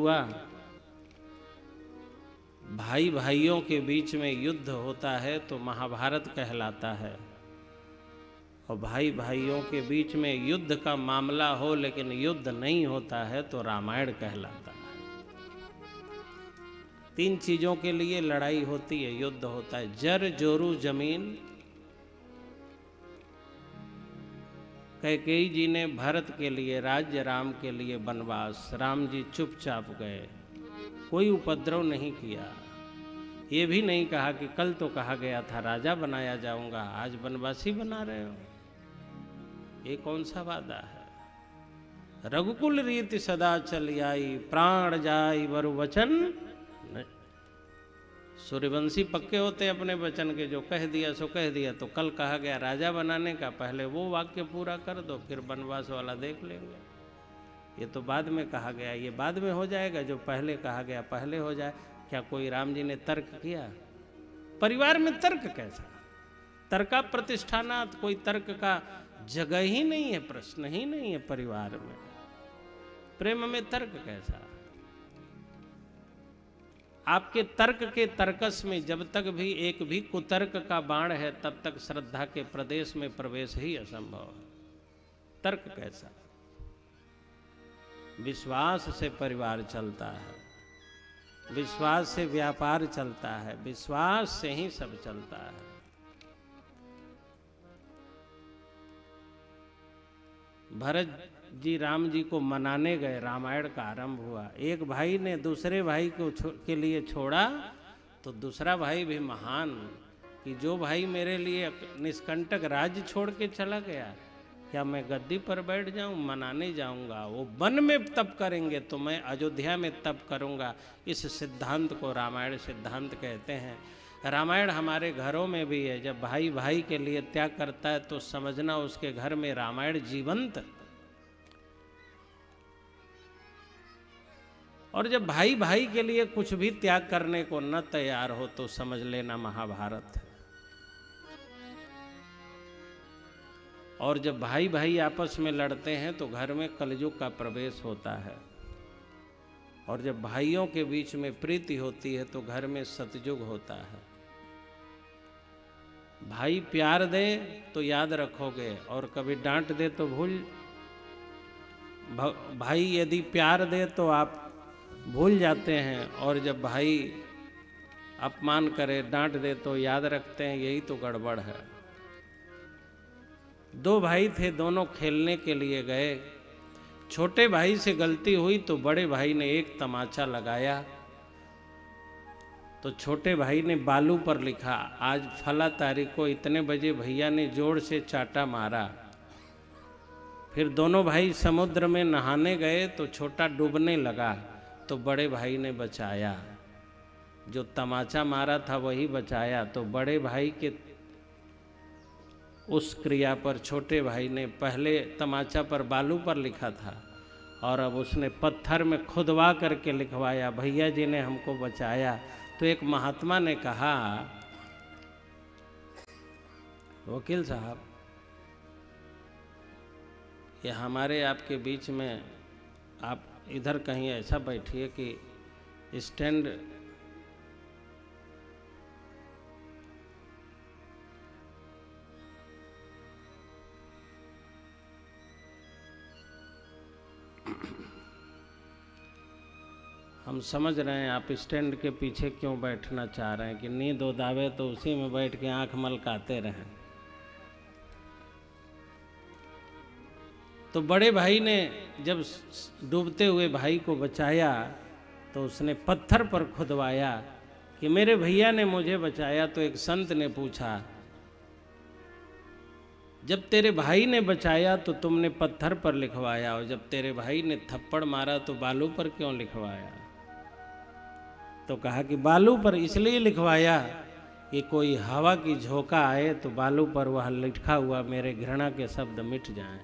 हुआ, भाई भाइयों के बीच में युद्ध होता है तो महाभारत कहलाता है, और भाई भाइयों के बीच में युद्ध का मामला हो लेकिन युद्ध नहीं होता है तो रामायण कहलाता है। 3 चीजों के लिए लड़ाई होती है, युद्ध होता है। जर जोरू जमीन, कैकेयी जी ने भरत के लिए राज्य, राम के लिए वनवास। राम जी चुपचाप गए, कोई उपद्रव नहीं किया। ये भी नहीं कहा कि कल तो कहा गया था राजा बनाया जाऊंगा, आज वनवासी बना रहे हो। ये कौन सा वादा है? रघुकुल रीति सदा चल आई, प्राण जाई वर वचन। सूर्यवंशी पक्के होते हैं अपने वचन के, जो कह दिया सो कह दिया। तो कल कहा गया राजा बनाने का, पहले वो वाक्य पूरा कर दो, फिर वनवास वाला देख लेंगे। ये तो बाद में कहा गया, ये बाद में हो जाएगा। जो पहले कहा गया पहले हो जाए। क्या कोई राम जी ने तर्क किया? परिवार में तर्क कैसा? तर्का प्रतिष्ठानात, कोई तर्क का जगह ही नहीं है, प्रश्न ही नहीं है परिवार में। प्रेम में तर्क कैसा? आपके तर्क के तर्कस में जब तक भी एक भी कुतर्क का बाण है, तब तक श्रद्धा के प्रदेश में प्रवेश ही असंभव है। तर्क कैसा? विश्वास से परिवार चलता है, विश्वास से व्यापार चलता है, विश्वास से ही सब चलता है। भरत जी राम जी को मनाने गए, रामायण का आरंभ हुआ। एक भाई ने दूसरे भाई को के लिए छोड़ा तो दूसरा भाई भी महान, कि जो भाई मेरे लिए निष्कंटक राज्य छोड़ के चला गया, क्या मैं गद्दी पर बैठ जाऊं? मनाने जाऊंगा। वो वन में तप करेंगे तो मैं अयोध्या में तप करूंगा। इस सिद्धांत को रामायण सिद्धांत कहते हैं। रामायण हमारे घरों में भी है। जब भाई भाई के लिए त्याग करता है तो समझना उसके घर में रामायण जीवंत। और जब भाई भाई के लिए कुछ भी त्याग करने को न तैयार हो तो समझ लेना महाभारत है। और जब भाई भाई आपस में लड़ते हैं तो घर में कलयुग का प्रवेश होता है। और जब भाइयों के बीच में प्रीति होती है तो घर में सतयुग होता है। भाई प्यार दे तो याद रखोगे, और कभी डांट दे तो भूल। भाई यदि प्यार दे तो आप भूल जाते हैं, और जब भाई अपमान करे, डांट दे तो याद रखते हैं। यही तो गड़बड़ है। 2 भाई थे, दोनों खेलने के लिए गए। छोटे भाई से गलती हुई तो बड़े भाई ने एक तमाचा लगाया। तो छोटे भाई ने बालू पर लिखा, आज फला तारीख को इतने बजे भैया ने जोर से चाटा मारा। फिर दोनों भाई समुद्र में नहाने गए तो छोटा डूबने लगा, तो बड़े भाई ने बचाया। जो तमाचा मारा था वही बचाया। तो बड़े भाई के उस क्रिया पर छोटे भाई ने पहले तमाचा पर बालू पर लिखा था, और अब उसने पत्थर में खुदवा करके लिखवाया, भैया जी ने हमको बचाया। तो एक महात्मा ने कहा, वकील साहब, ये हमारे आपके बीच में आप इधर कहीं ऐसा बैठिए कि स्टैंड हम समझ रहे हैं आप स्टैंड के पीछे क्यों बैठना चाह रहे हैं, कि नींद उद आवे तो उसी में बैठ के आंख मलकाते रहें। तो बड़े भाई ने जब डूबते हुए भाई को बचाया तो उसने पत्थर पर खुदवाया कि मेरे भैया ने मुझे बचाया। तो एक संत ने पूछा, जब तेरे भाई ने बचाया तो तुमने पत्थर पर लिखवाया, और जब तेरे भाई ने थप्पड़ मारा तो बालू पर क्यों लिखवाया? तो कहा कि बालू पर इसलिए लिखवाया कि कोई हवा की झोंका आए तो बालू पर वह लिखा हुआ मेरे घृणा के शब्द मिट जाएं।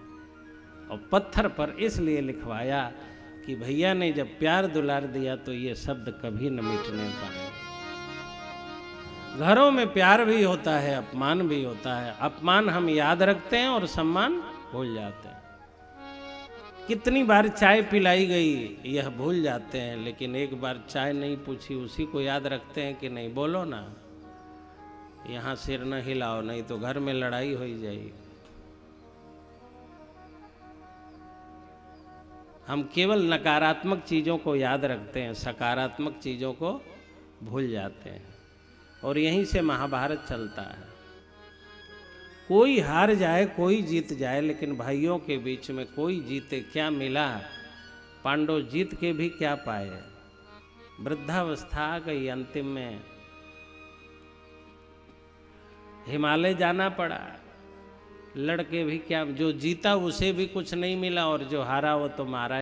और पत्थर पर इसलिए लिखवाया कि भैया ने जब प्यार दुलार दिया तो ये शब्द कभी न मिटने पाए। घरों में प्यार भी होता है, अपमान भी होता है। अपमान हम याद रखते हैं और सम्मान भूल जाते हैं। कितनी बार चाय पिलाई गई यह भूल जाते हैं, लेकिन एक बार चाय नहीं पूछी उसी को याद रखते हैं कि नहीं। बोलो ना, यहाँ सिर न हिलाओ नहीं तो घर में लड़ाई हो जाएगी। हम केवल नकारात्मक चीज़ों को याद रखते हैं, सकारात्मक चीज़ों को भूल जाते हैं। और यहीं से महाभारत चलता है। कोई हार जाए कोई जीत जाए, लेकिन भाइयों के बीच में कोई जीते क्या मिला, पांडव जीत के भी क्या पाए। वृद्धावस्था आ गई, अंतिम में हिमालय जाना पड़ा। लड़के भी क्या, जो जीता उसे भी कुछ नहीं मिला और जो हारा वो तो मारा